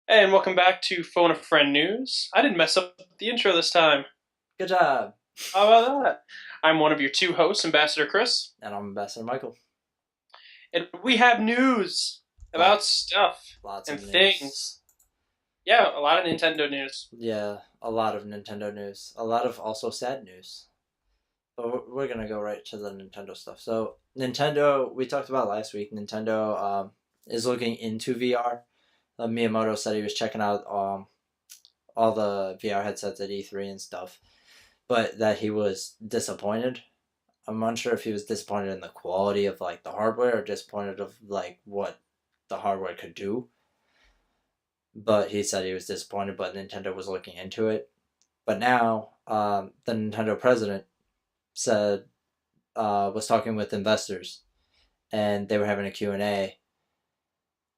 Hey, and welcome back to Phone a Friend News. I didn't mess up the intro this time. Good job. How about that? I'm one of your two hosts, Ambassador Chris, And I'm Ambassador Michael. and we have news about Lot, stuff lots and of news. things. Yeah, a lot of Nintendo news. Yeah, a lot of Nintendo news. A lot of also sad news. But we're gonna go right to the Nintendo stuff. So Nintendo, we talked about last week. Nintendo is looking into VR. Miyamoto said he was checking out all the VR headsets at E3 and stuff, but that he was disappointed. I'm unsure if he was disappointed in the quality of like the hardware or disappointed of like what the hardware could do. But he said he was disappointed, but Nintendo was looking into it. But now, the Nintendo president said was talking with investors, and they were having a Q&A,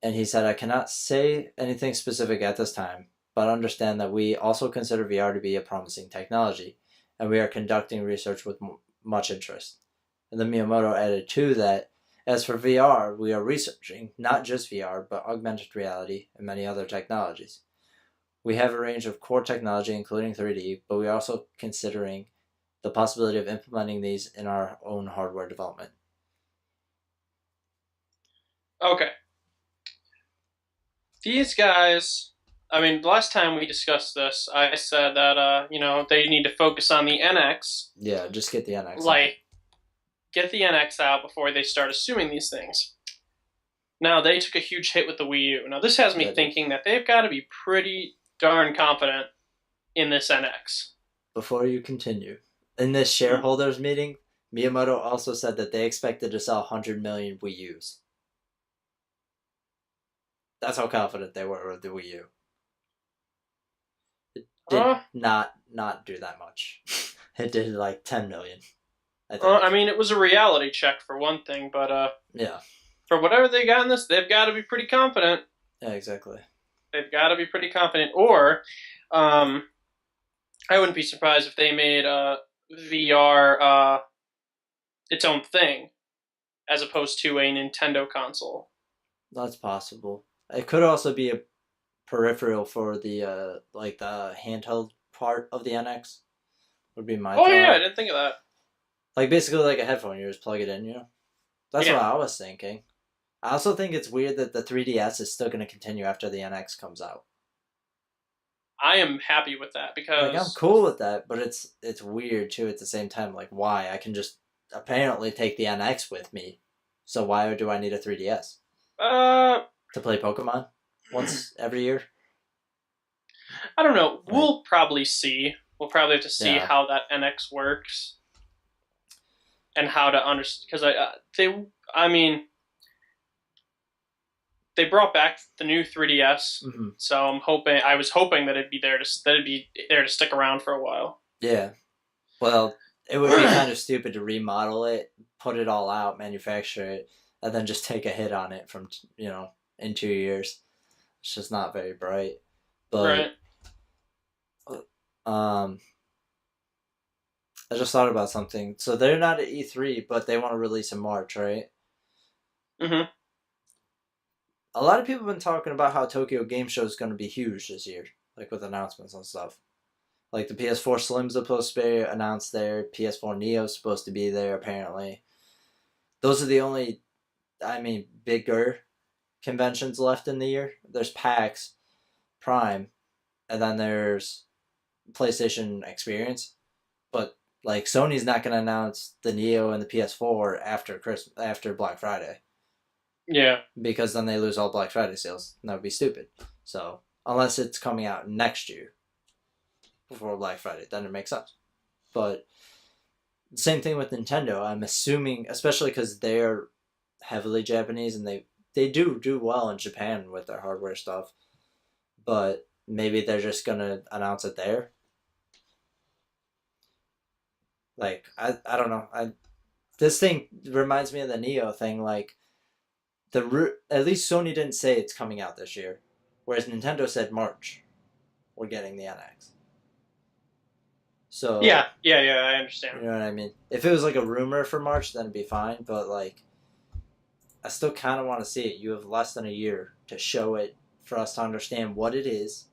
and he said, "I cannot say anything specific at this time, but understand that we also consider VR to be a promising technology, and we are conducting research with much interest." And then Miyamoto added to that, as for VR, we are researching not just VR, but augmented reality and many other technologies. We have a range of core technology, including 3D, but we are also considering the possibility of implementing these in our own hardware development. Okay, these guys. I mean, last time we discussed this, I said that they need to focus on the NX, Yeah, just get the NX out. like get the NX out before they start assuming these things. Now they took a huge hit with the Wii U. Now this has me That did. thinking that they've got to be pretty darn confident in this NX. Before you continue, in this shareholders meeting, Miyamoto also said that they expected to sell 100 million Wii U's. That's how confident they were with the Wii U. It did Uh, not do that much. It did like 10 million, I think. I mean, it was a reality check for one thing, but Yeah. for whatever they got in this, they've got to be pretty confident. Yeah, exactly. They've got to be pretty confident, or um, I wouldn't be surprised if they made VR its own thing as opposed to a Nintendo console. That's possible. It could also be a peripheral for the like the handheld part of the NX. Would be my Oh yeah, I thought. didn't think of that. Like basically like a headphone, you just plug it in. That's Yeah, what I was thinking. I also think it's weird that the 3DS is still going to continue after the NX comes out. I am happy with that Like I'm because cool with that, but it's weird too at the same time. Like why? I can just apparently take the NX with me, so why do I need a 3DS uh, to play Pokemon once every year? I don't know. Like We'll probably see. We'll probably have to see yeah. how that NX works and how to understand because I mean they brought back the new 3DS, Mm-hmm. so I was hoping that it'd be there to stick around for a while. Yeah. Well, it would be kind of stupid to remodel it, put it all out, manufacture it, and then just take a hit on it from in 2 years. It's just not very bright. Right. But um, I just thought about something. So they're not at E3, but they want to release in March, right? Mm-hmm. A lot of people have been talking about how Tokyo Game Show is going to be huge this year, like with announcements and stuff. Like the PS4 Slim's supposed to be announced there. PS4 Neo's supposed to be there apparently. Those are the only, I mean, bigger conventions left in the year. There's PAX, Prime, and then there's PlayStation Experience. But like Sony's not going to announce the Neo and the PS4 after Black Friday Yeah. because then they lose all Black Friday sales. And that would be stupid. So unless it's coming out next year before Black Friday, then it makes sense. But same thing with Nintendo. I'm assuming, especially because they're heavily Japanese and they do well in Japan with their hardware stuff. But maybe they're just gonna announce it there. Like I don't know. This thing reminds me of the Neo thing. Like at least Sony didn't say it's coming out this year, whereas Nintendo said March. We're getting the NX. Yeah. So Yeah. Yeah. I understand. you know what I mean. If it was like a rumor for March, then it'd be fine. But like, I still kind of want to see it. You have less than a year to show it for us to understand what it is,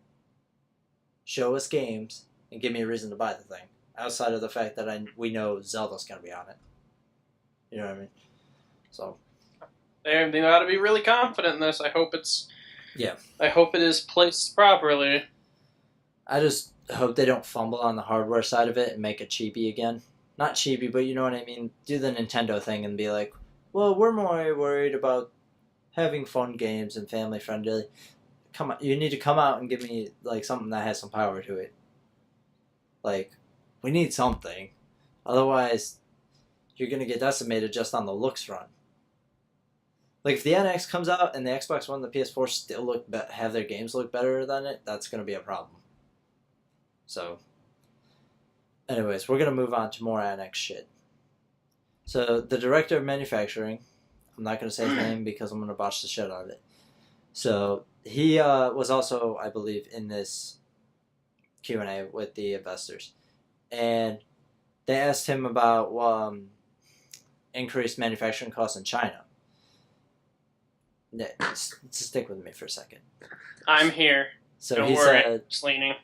show us games, and give me a reason to buy the thing. Outside of the fact that we know Zelda's going to be on it. You know what I mean? So They ought to be really confident in this. I hope it is placed properly. I just hope they don't fumble on the hardware side of it and make it cheapy again. Not cheapy, but you know what I mean? Do the Nintendo thing and be like, well, we're more worried about having fun games and family friendly. Come on, you need to come out and give me like something that has some power to it. Like, we need something. Otherwise, you're going to get decimated just on the looks front. Like, if the NX comes out and the Xbox One and the PS4 still have their games look better than it, that's going to be a problem. So, anyways, we're going to move on to more NX shit. So, the director of manufacturing, I'm not going to say his name because I'm going to botch the shit out of it. So, he was also, I believe, in this Q&A with the investors. And they asked him about increased manufacturing costs in China. Stick with me for a second. I'm here. So Don't he worry. said, Just leaning.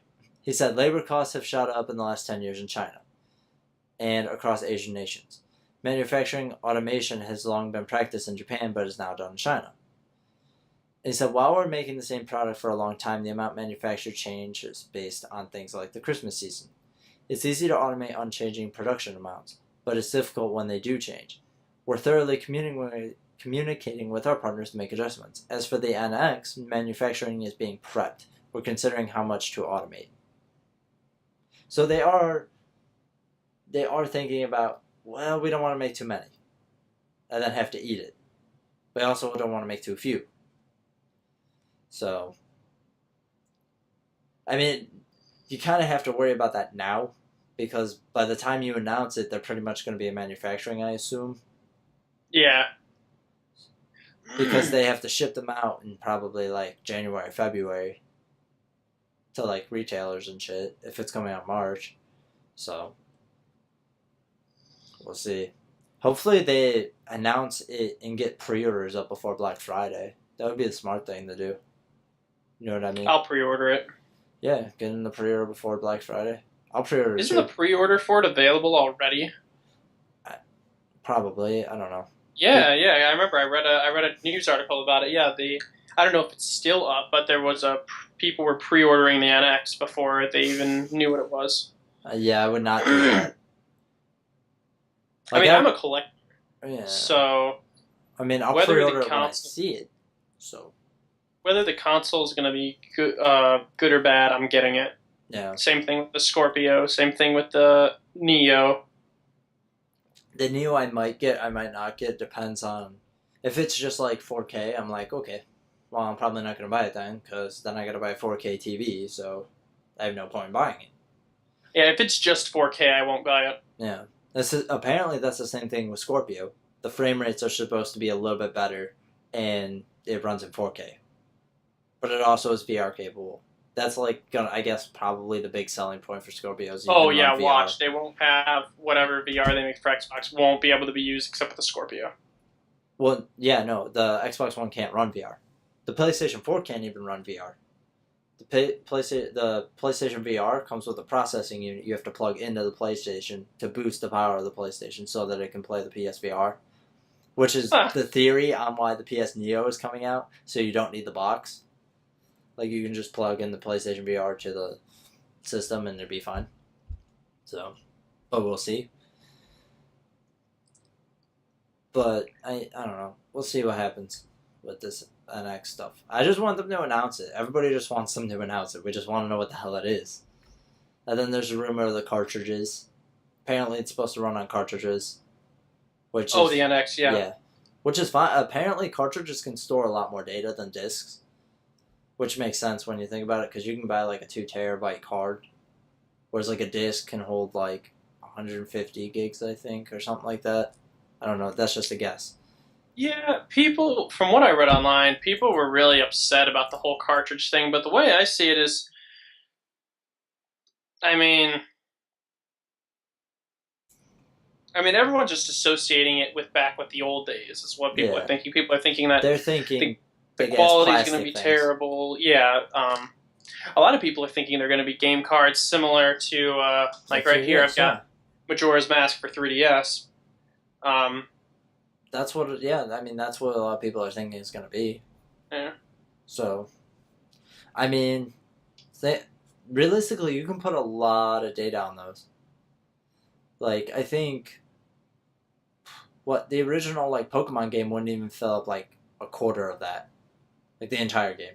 He said labor costs have shot up in the last 10 years in China and across Asian nations. Manufacturing automation has long been practiced in Japan but is now done in China. And he said, while we're making the same product for a long time, the amount manufactured changes based on things like the Christmas season. It's easy to automate unchanging production amounts, but it's difficult when they do change. We're thoroughly communicating with our partners to make adjustments. As for the NX, manufacturing is being prepped. We're considering how much to automate. So they are thinking about, well, we don't want to make too many and then have to eat it. We also don't want to make too few. So, I mean, you kind of have to worry about that now because by the time you announce it, they're pretty much going to be in manufacturing, I assume. Yeah. Because they have to ship them out in probably like January, February to like retailers and shit if it's coming out March. So, we'll see. Hopefully they announce it and get pre-orders up before Black Friday. That would be the smart thing to do. You know what I mean? I'll pre-order it. Yeah, get in the pre-order before Black Friday. I'll pre-order it. Isn't the pre-order for it available already? Probably. I don't know. Yeah. I remember I read a news article about it. Yeah, I don't know if it's still up, but there was people were pre-ordering the NX before they even knew what it was. Yeah, I would not do that. Like, I'm a collector. Yeah. So. I mean, I'll pre-order it when I see it. So. Whether the console is going to be good or bad, I'm getting it. Yeah. Same thing with the Scorpio. Same thing with the Neo. The Neo I might get, I might not get. Depends on if it's just like 4K. I'm like, okay, well, I'm probably not going to buy it then because then I got to buy a 4K TV, so I have no point in buying it. Yeah, if it's just 4K, I won't buy it. Yeah, apparently that's the same thing with Scorpio. The frame rates are supposed to be a little bit better, and it runs in 4K. But it also is VR capable. That's like I guess probably the big selling point for Scorpios. Oh yeah, watch. They won't have whatever VR they make for Xbox won't be able to be used except with the Scorpio. Well, yeah, no, the Xbox One can't run VR. The PlayStation 4 can't even run VR. The PlayStation VR comes with a processing unit you have to plug into the PlayStation to boost the power of the PlayStation so that it can play the PSVR. Which is the theory on why the PS Neo is coming out, so you don't need the box. Like, you can just plug in the PlayStation VR to the system and it'll be fine. So, but we'll see. But, I don't know. We'll see what happens with this NX stuff. I just want them to announce it. Everybody just wants them to announce it. We just want to know what the hell it is. And then there's a rumor of the cartridges. Apparently it's supposed to run on cartridges. The NX, yeah. Yeah. Which is fine. Apparently cartridges can store a lot more data than discs. Which makes sense when you think about it, because you can buy like a 2 terabyte card, whereas like a disc can hold like 150 gigs, I think, or something like that. I don't know. That's just a guess. Yeah, people, from what I read online, people were really upset about the whole cartridge thing, but the way I see it is, I mean, everyone's just associating it with back with the old days is what people are thinking. People are thinking that they're thinking The big-ass quality is going to plastic be things. terrible. Yeah. A lot of people are thinking they're going to be game cards similar to like right here. I've got Majora's Mask for 3DS. That's what. Yeah, I mean that's what a lot of people are thinking it's going to be. Yeah. So, I mean, realistically, you can put a lot of data on those. Like, I think the original like Pokemon game wouldn't even fill up like a quarter of that, like the entire game.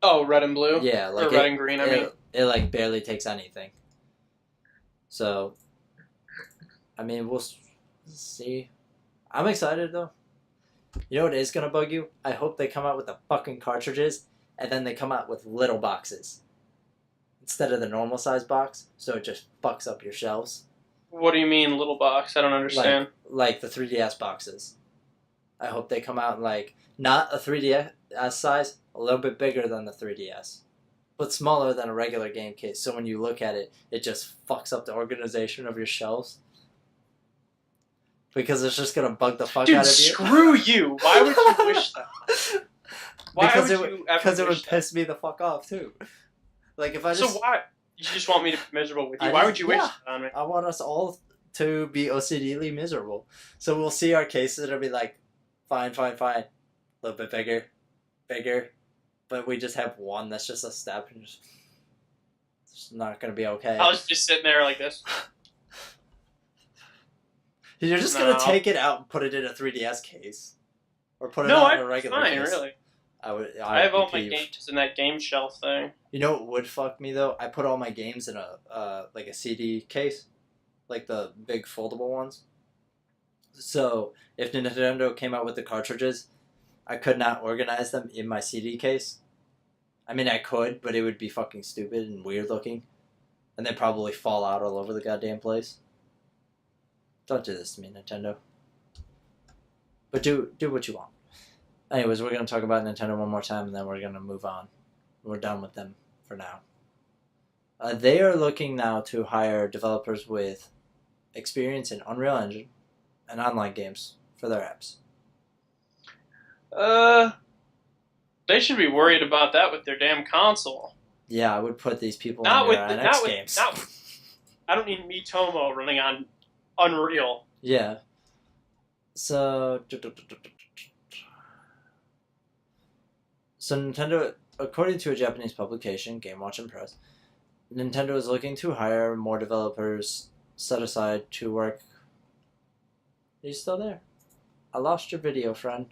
Oh, Red and Blue. Yeah, like or Red and Green. I mean, it like barely takes anything. So, I mean, we'll see. I'm excited though. You know what is gonna bug you? I hope they come out with the fucking cartridges, and then they come out with little boxes instead of the normal size box, so it just fucks up your shelves. What do you mean, little box? I don't understand. Like the 3DS boxes. I hope they come out like not a 3DS size, a little bit bigger than the 3DS, but smaller than a regular game case. So when you look at it, it just fucks up the organization of your shelves. Because it's just gonna bug the fuck out of you. Screw you! Why would you wish that? Because it would piss me the fuck off too. Like if I just. So why? You just want me to be miserable with you? Why would you wish that on me? I want us all to be OCDly miserable. So we'll see our cases and it'll be like, fine. A little bit bigger. But we just have one that's just a step and it's not gonna be okay. I was just sitting there like this. You're just gonna take it out and put it in a 3DS case, or put it out in a regular case. Really. I have all my games in that game shelf thing. You know what would fuck me though? I put all my games in a like a CD case, like the big foldable ones. So if Nintendo came out with the cartridges, I could not organize them in my CD case. I mean, I could, but it would be fucking stupid and weird looking, and they'd probably fall out all over the goddamn place. Don't do this to me, Nintendo. But do what you want. Anyways, we're going to talk about Nintendo one more time, and then we're going to move on. We're done with them for now. They are looking now to hire developers with experience in Unreal Engine and online games for their apps. They should be worried about that with their damn console. Yeah, I would put these people in their NX games. I don't need Miitomo running on Unreal. Yeah. So Nintendo, according to a Japanese publication, Game Watch and Press, Nintendo is looking to hire more developers set aside to work. Are you still there? I lost your video, friend.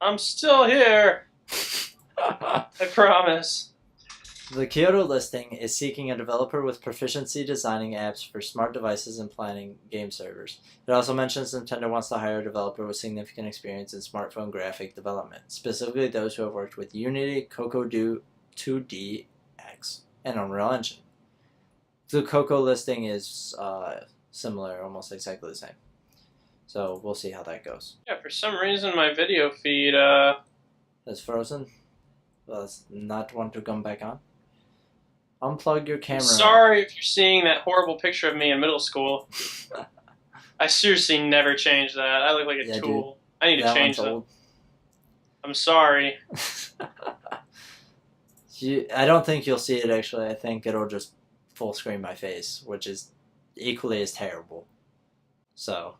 I'm still here. I promise. The Kyoto listing is seeking a developer with proficiency designing apps for smart devices and planning game servers. It also mentions Nintendo wants to hire a developer with significant experience in smartphone graphic development, specifically those who have worked with Unity, Coco 2DX, and Unreal Engine. The Coco listing is similar, almost exactly the same. So we'll see how that goes. Yeah, for some reason my video feed is frozen. Well, it's not want to come back on. Unplug your camera. Sorry if you're seeing that horrible picture of me in middle school. I seriously never changed that. I look like a tool. Dude, I need to change that. I'm sorry. I don't think you'll see it actually. I think it'll just full screen my face, which is equally as terrible. So,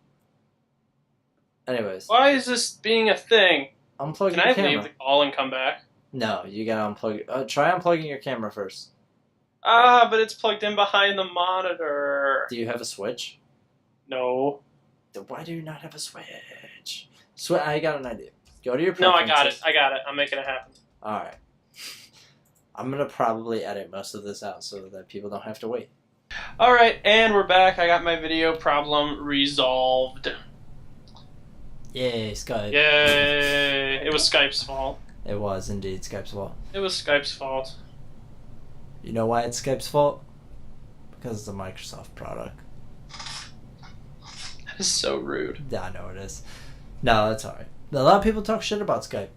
anyways. Why is this being a thing? Unplug Can your I camera. leave the call and come back? No, you gotta unplug. Try unplugging your camera first. But it's plugged in behind the monitor. Do you have a switch? No. Then why do you not have a switch? I got an idea. Go to your preferences. No, I got it. I'm making it happen. Alright. I'm gonna probably edit most of this out so that people don't have to wait. Alright, and we're back. I got my video problem resolved. Yay, Skype. Yay. It was Skype's fault. It was indeed Skype's fault. It was Skype's fault. You know why it's Skype's fault? Because it's a Microsoft product. That is so rude. Yeah, I know it is. No, that's alright. A lot of people talk shit about Skype.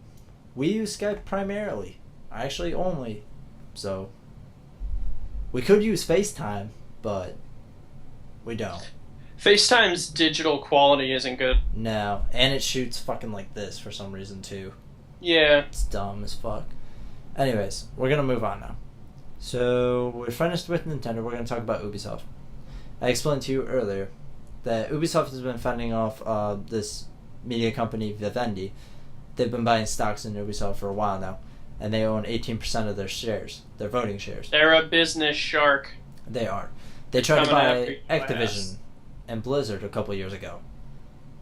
We use Skype primarily. Actually, only. So, we could use FaceTime, but we don't. FaceTime's digital quality isn't good. No, and it shoots fucking like this for some reason, too. Yeah. It's dumb as fuck. Anyways, we're gonna move on now. So we're finished with Nintendo. We're gonna talk about Ubisoft. I explained to you earlier that Ubisoft has been fending off this media company Vivendi. They've been buying stocks in Ubisoft for a while now, and they own 18% of their shares, their voting shares. They're a business shark. They are. They tried to Coming buy after your Activision ass. and Blizzard a couple years ago,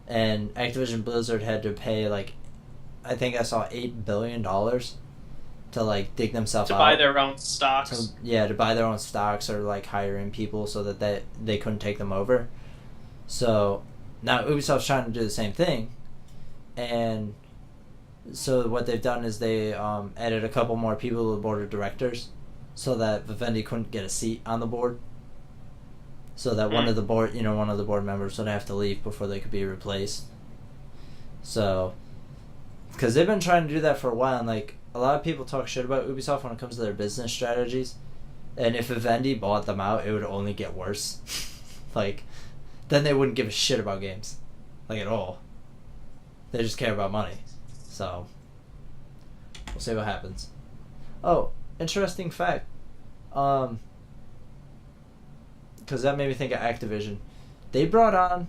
and Activision Blizzard had to pay like, I think I saw $8 billion to like dig themselves To out buy their own stocks. to buy their own stocks or like hiring people so that they couldn't take them over. So now Ubisoft's trying to do the same thing, and so what they've done is they added a couple more people to the board of directors, so that Vivendi couldn't get a seat on the board. So that one of the board members would have to leave before they could be replaced. So, because they've been trying to do that for a while, and like a lot of people talk shit about Ubisoft when it comes to their business strategies, and if Vivendi bought them out, it would only get worse. Like, then they wouldn't give a shit about games, like at all. They just care about money. So, we'll see what happens. Oh, interesting fact. Because that made me think of Activision. They brought on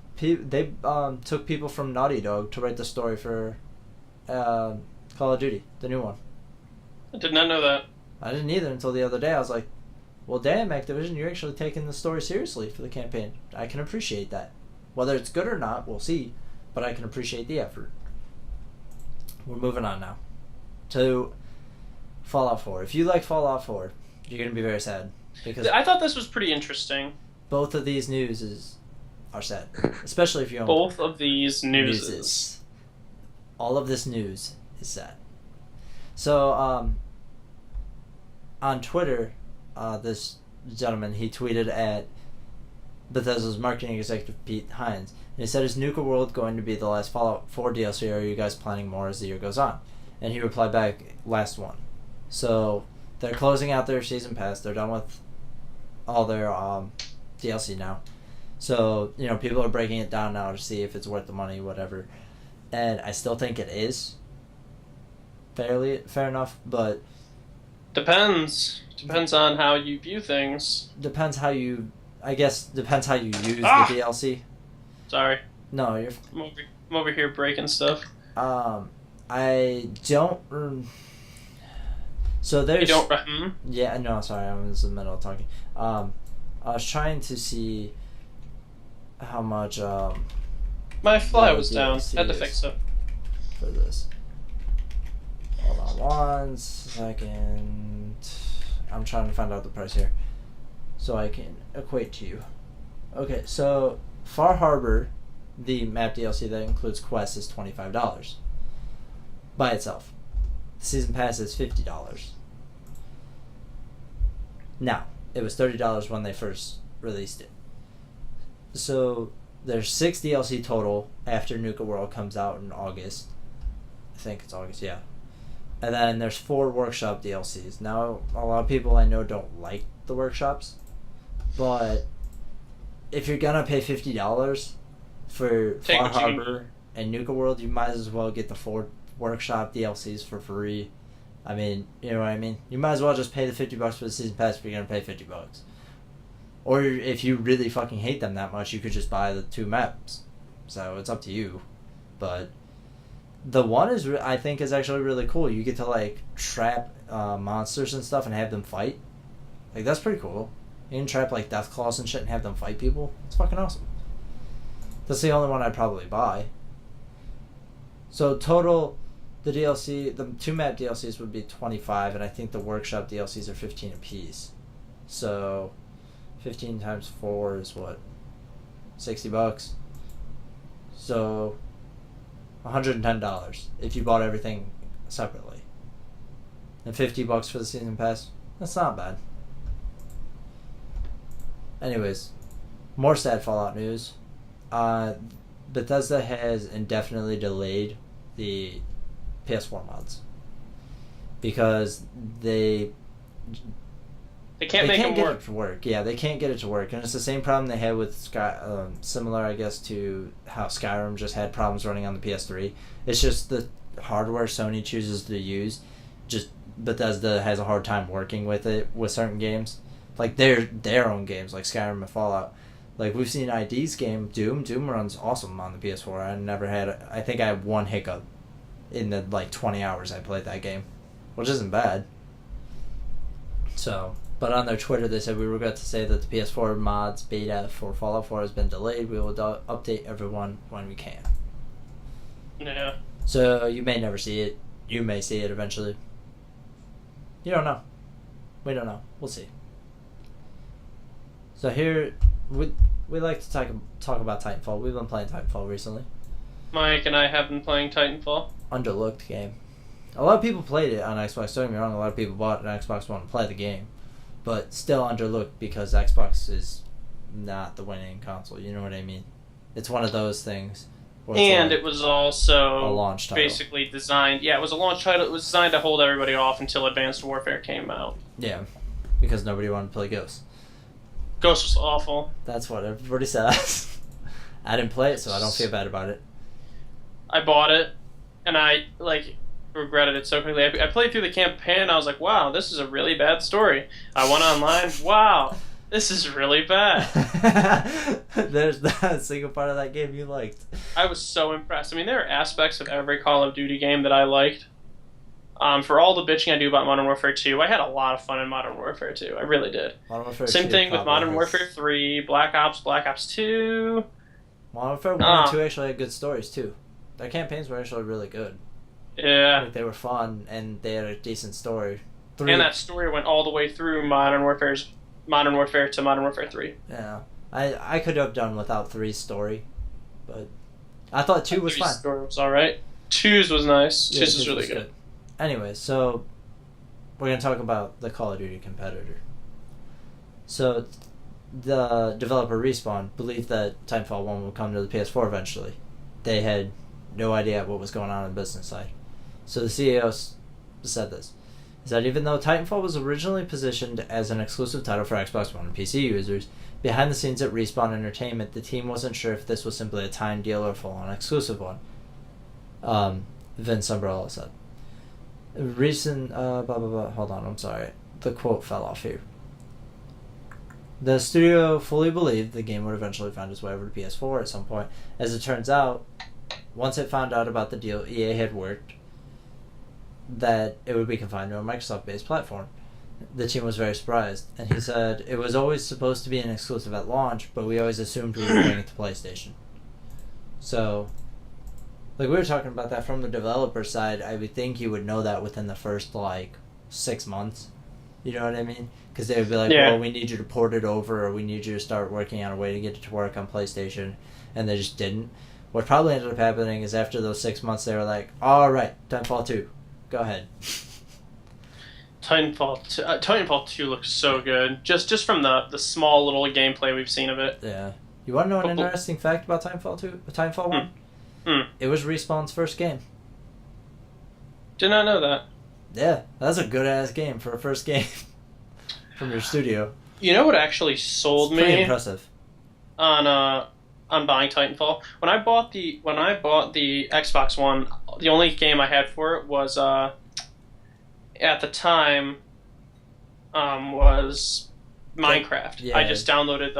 took people from Naughty Dog to write the story for Call of Duty, the new one. I did not know that. I didn't either until the other day. I was like, well, damn, Activision, you're actually taking the story seriously for the campaign. I can appreciate that. Whether it's good or not, we'll see, but I can appreciate the effort. We're moving on now to Fallout 4. If you like Fallout 4, you're going to be very sad, because I thought this was pretty interesting. both of these newses are sad, especially if you own Both of these newses. All of this news is sad. So, on Twitter, this gentleman, he tweeted at Bethesda's marketing executive Pete Hines, and he said, "Is Nuka World going to be the last Fallout 4 DLC, or are you guys planning more as the year goes on?" And he replied back, "Last one." So they're closing out their season pass. They're done with all their DLC now. So, people are breaking it down now to see if it's worth the money, whatever. And I still think it is fair enough, but Depends on how you view things. depends how you use the DLC. Sorry. No, you're I'm over here breaking stuff. I don't so there's You don't yeah, no, sorry, I was in the middle of talking. I was trying to see how much My fly the was down. DLC Had to is fix it. for this. Hold on 1 second. I'm trying to find out the price here so I can equate to you. Okay, so Far Harbor, the map DLC that includes quests, is $25 by itself. The season pass is $50. Now, it was $30 when they first released it. So there's 6 DLC total after Nuka World comes out in August. I think it's August, yeah. And then there's 4 workshop DLCs. Now, a lot of people I know don't like the workshops, but if you're gonna pay $50 for Take Far what you can Harbor and Nuka World, you might as well get the 4 workshop DLCs for free. I mean, you know what I mean? You might as well just pay the $50 for the season pass if you're gonna pay $50. Or if you really fucking hate them that much, you could just buy the 2 maps. So it's up to you. But the one I think is actually really cool. You get to like trap monsters and stuff and have them fight. Like, that's pretty cool. You can trap like death claws and shit and have them fight people. It's fucking awesome. That's the only one I'd probably buy. So total, the 2 map DLCs would be $25, and I think the workshop DLCs are $15 a piece. So 15 times 4 is what? $60. So $110 if you bought everything separately. And $50 for the season pass. That's not bad. Anyways, more sad Fallout news. Bethesda has indefinitely delayed the PS4 mods because they can't make them get work. it to work. Yeah, they can't get it to work, and it's the same problem they had with similar, I guess, to how Skyrim just had problems running on the PS3. It's just the hardware Sony chooses to use, just Bethesda has a hard time working with it with certain games, like their own games like Skyrim and Fallout. Like we've seen ID's game Doom. Doom runs awesome on the PS4. I think I had one hiccup in the like 20 hours I played that game, which isn't bad. So, but on their Twitter they said, we regret to say that the PS4 mods beta for Fallout 4 has been delayed. We will update everyone when we can. Yeah. So you may never see it. You may see it eventually. You don't know. We don't know. We'll see. So here, we like to talk about Titanfall. We've been playing Titanfall recently. Mike and I have been playing Titanfall. Underlooked game. A lot of people played it on Xbox. Don't get me wrong. A lot of people bought an Xbox One to play the game, but still underlooked because Xbox is not the winning console. You know what I mean? It's one of those things. And it was also a launch title. Basically designed. Yeah, it was a launch title. It was designed to hold everybody off until Advanced Warfare came out. Yeah, because nobody wanted to play Ghost. Ghost was awful. That's what everybody says. I didn't play it, so I don't feel bad about it. I bought it, and I regretted it so quickly. I played through the campaign, and I was like, wow, this is a really bad story. I went online, wow, this is really bad. There's not a single part of that game you liked. I was so impressed. I mean, there are aspects of every Call of Duty game that I liked. For all the bitching I do about Modern Warfare 2, I had a lot of fun in Modern Warfare 2. I really did. Same thing with Modern Warfare 3, Black Ops 2. Modern Warfare 1 and 2 actually had good stories, too. Their campaigns were actually really good. Yeah. Like, they were fun, and they had a decent story. And that story went all the way through Modern Warfare to Modern Warfare 3. Yeah. I could have done without 3's story, but I thought 2 was fine. 3's story was alright. 2's was nice. 2's was really good. Anyway, so we're going to talk about the Call of Duty competitor. So the developer Respawn believed that Titanfall 1 would come to the PS4 eventually. They had no idea what was going on the business side. So the CEO said this. He said, even though Titanfall was originally positioned as an exclusive title for Xbox One and PC users, behind the scenes at Respawn Entertainment, the team wasn't sure if this was simply a timed deal or a full-on exclusive one. Vince Umbrella said. Hold on, I'm sorry. The quote fell off here. The studio fully believed the game would eventually find its way over to PS4 at some point. As it turns out, once it found out about the deal EA had worked, that it would be confined to a Microsoft-based platform. The team was very surprised, and he said, it was always supposed to be an exclusive at launch, but we always assumed we were bringing it to PlayStation. So, like we were talking about that from the developer side, I would think you would know that within the first, 6 months. You know what I mean? Because they would be like, well, we need you to port it over, or we need you to start working on a way to get it to work on PlayStation, and they just didn't. What probably ended up happening is after those 6 months, they were like, alright, Titanfall 2, go ahead. Titanfall 2 looks so good, just from the small little gameplay we've seen of it. Yeah. You want to know an interesting fact about Titanfall 1? It was Respawn's first game. Did not know that. Yeah, that's a good-ass game for a first game from your studio. You know what actually sold me? Pretty impressive. On buying Titanfall. When I bought the Xbox One, the only game I had for it was at the time was Minecraft. Yeah. I just downloaded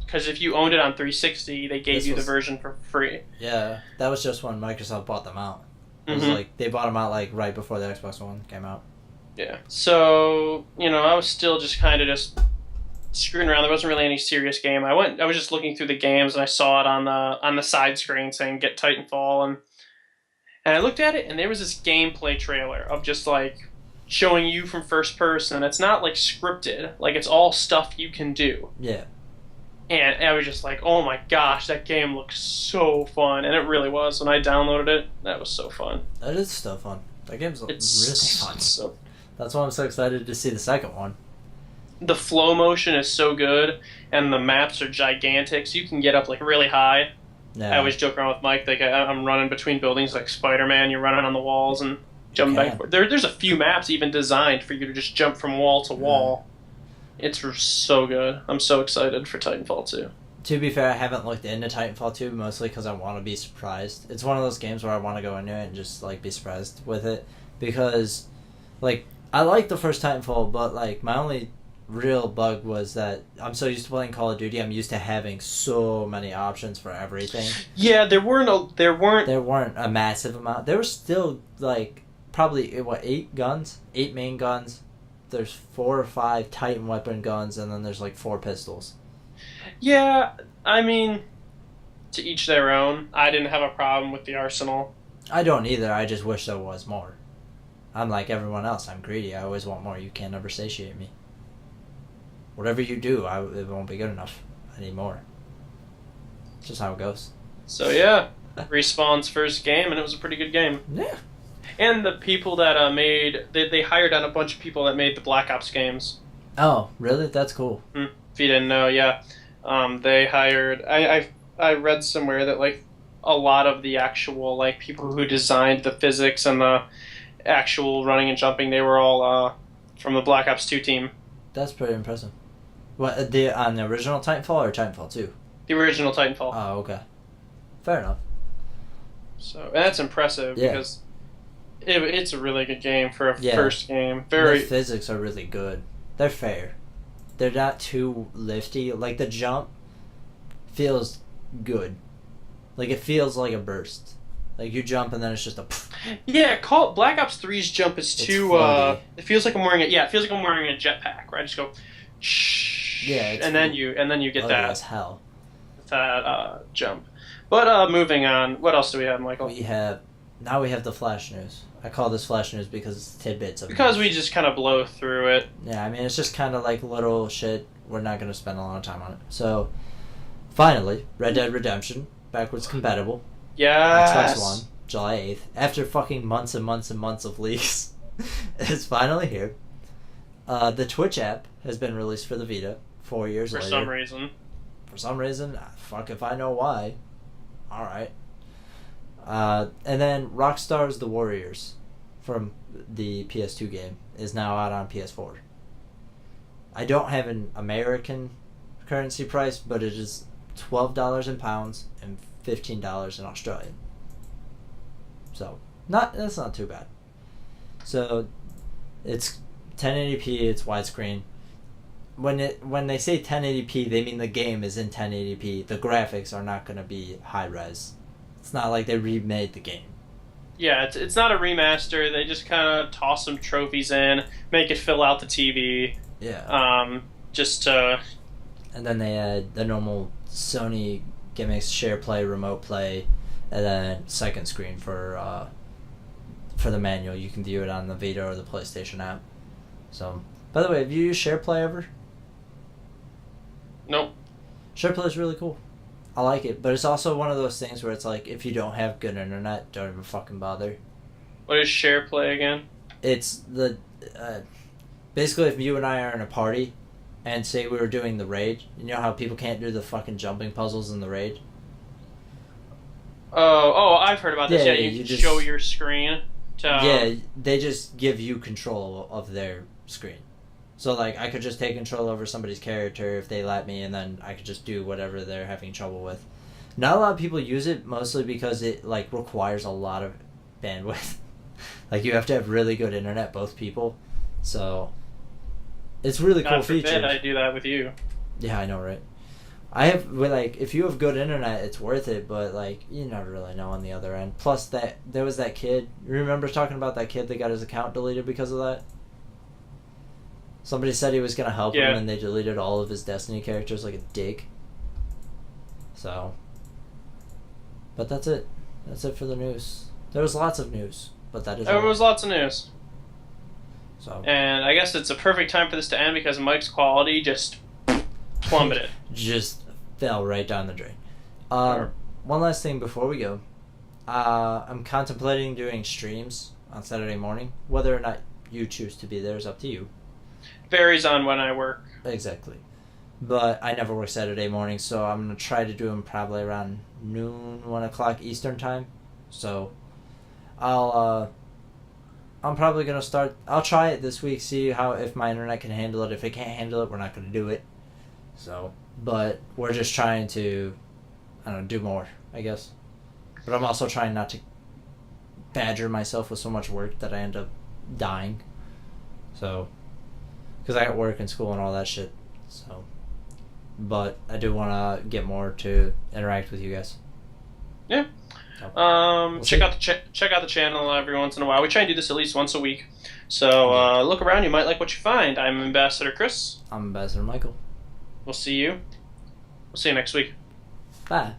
because if you owned it on 360, they gave you the version for free. Yeah, that was just when Microsoft bought them out. It was like they bought them out right before the Xbox One came out. Yeah. So, I was still just kind of just screwing around. There wasn't really any serious game. I was just looking through the games and I saw it on the side screen saying get Titanfall, and I looked at it and there was this gameplay trailer of just showing you from first person. It's not scripted. It's all stuff you can do. Yeah. And I was just like, oh my gosh, that game looks so fun. And it really was. When I downloaded it, that was so fun. That is still fun. That game's really fun. So, that's why I'm so excited to see the second one. The flow motion is so good, and the maps are gigantic, so you can get up really high. Yeah. I always joke around with Mike, I'm running between buildings like Spider-Man. You're running on the walls and jumping back and forth. There's a few maps even designed for you to just jump from wall to wall. It's so good. I'm so excited for Titanfall 2. To be fair, I haven't looked into Titanfall 2 mostly because I want to be surprised. It's one of those games where I want to go into it and just like be surprised with it because, like, I like the first Titanfall, but like my only real bug was that I'm so used to playing Call of Duty. I'm used to having so many options for everything. Yeah, there weren't. There weren't a massive amount. There were still like probably 8 main guns. There's 4 or 5 Titan weapon guns, and then there's like 4 pistols. Yeah, I mean, to each their own. I didn't have a problem with the arsenal. I don't either. I just wish there was more. I'm like everyone else. I'm greedy. I always want more. You can't ever satiate me. Whatever you do, it won't be good enough. I need more. It's just how it goes. So yeah, Respawn's first game, and it was a pretty good game. Yeah. And the people that they hired on a bunch of people that made the Black Ops games. Oh, really? That's cool. If you didn't know, yeah, they hired. I read somewhere that like a lot of the actual like people who designed the physics and the actual running and jumping, they were all from the Black Ops 2 team. That's pretty impressive. What on the original Titanfall or Titanfall 2? The original Titanfall. Oh, okay. Fair enough. So and that's impressive because it's a really good game for a first game. The physics are really good. They're fair. They're not too lifty. Like the jump feels good. Like it feels like a burst. Like you jump and then it's just a. Yeah, Black Ops 3's jump is too. It feels like I'm wearing it. Yeah, it feels like I'm wearing a jetpack. Where I just go. Yeah, and then you get that. As hell. That jump. But moving on, what else do we have, Michael? We have the flash news. I call this flash news because it's tidbits of because news. We just kind of blow through it. Yeah, I mean it's just kind of like little shit. We're not gonna spend a lot of time on it. So, finally, Red Dead Redemption backwards compatible. Yes. Xbox One, July 8th. After fucking months and months and months of leaks, it's finally here. The Twitch app has been released for the Vita 4 years later. For some reason. For some reason, fuck if I know why. Alright. And then Rockstar's The Warriors from the PS2 game is now out on PS4. I don't have an American currency price, but it is $12 in pounds and $15 in Australian. So, that's not too bad. So, it's 1080p, it's widescreen. When they say 1080p, they mean the game is in 1080p. The graphics are not going to be high res. It's not like they remade the game. Yeah, it's not a remaster. They just kind of toss some trophies in, make it fill out the TV. Yeah. Just to... And then they add the normal Sony gimmicks, share play, remote play, and then second screen for the manual. You can view it on the Vita or the PlayStation app. So, by the way, have you used share play ever? Nope. Share play is really cool. I like it, but it's also one of those things where it's like, if you don't have good internet, don't even fucking bother. What is share play again? It's the... basically, if you and I are in a party, and say we were doing the raid, you know how people can't do the fucking jumping puzzles in the raid? Oh, I've heard about this. Yeah, you can just show your screen to... Yeah, they just give you control of their screen. So, like, I could just take control over somebody's character if they let me, and then I could just do whatever they're having trouble with. Not a lot of people use it, mostly because it, like, requires a lot of bandwidth. Like, you have to have really good internet, both people. So, it's really cool feature. God forbid I do that with you. Yeah, I know, right? I have, like, if you have good internet, it's worth it, but, like, you never really know on the other end. Plus, there was that kid. You remember talking about that kid that got his account deleted because of that? Somebody said he was going to help him, and they deleted all of his Destiny characters like a dick. So. But that's it. That's it for the news. There was lots of news, but that is There was lots of news. So. And I guess it's a perfect time for this to end because Mike's quality just plummeted. Just fell right down the drain. One last thing before we go. I'm contemplating doing streams on Saturday morning. Whether or not you choose to be there is up to you. Varies on when I work. Exactly. But I never work Saturday morning, so I'm going to try to do them probably around noon, 1 o'clock Eastern time. So I'm probably going to I'll try it this week, see if my internet can handle it. If it can't handle it, we're not going to do it. So, but we're just trying to, I don't know, do more, I guess. But I'm also trying not to badger myself with so much work that I end up dying. So, because I got work and school and all that shit. So, but I do want to get more to interact with you guys. Yeah. So, check out the channel every once in a while. We try and do this at least once a week. So look around. You might like what you find. I'm Ambassador Chris. I'm Ambassador Michael. We'll see you. We'll see you next week. Bye.